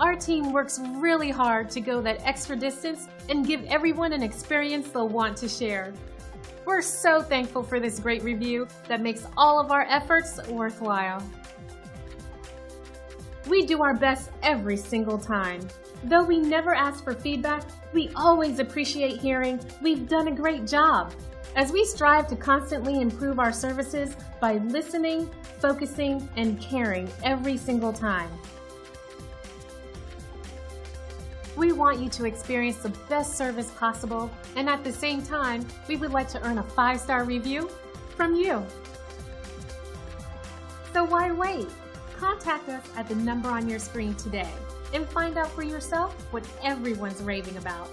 Our team works really hard to go that extra distance and give everyone an experience they'll want to share. We're so thankful for this great review that makes all of our efforts worthwhile. We do our best every single time. Though we never ask for feedback, we always appreciate hearing we've done a great job, as we strive to constantly improve our services by listening, focusing, and caring every single time. We want you to experience the best service possible, and at the same time, we would like to earn a 5-star review from you. So why wait? Contact us at the number on your screen today and find out for yourself what everyone's raving about.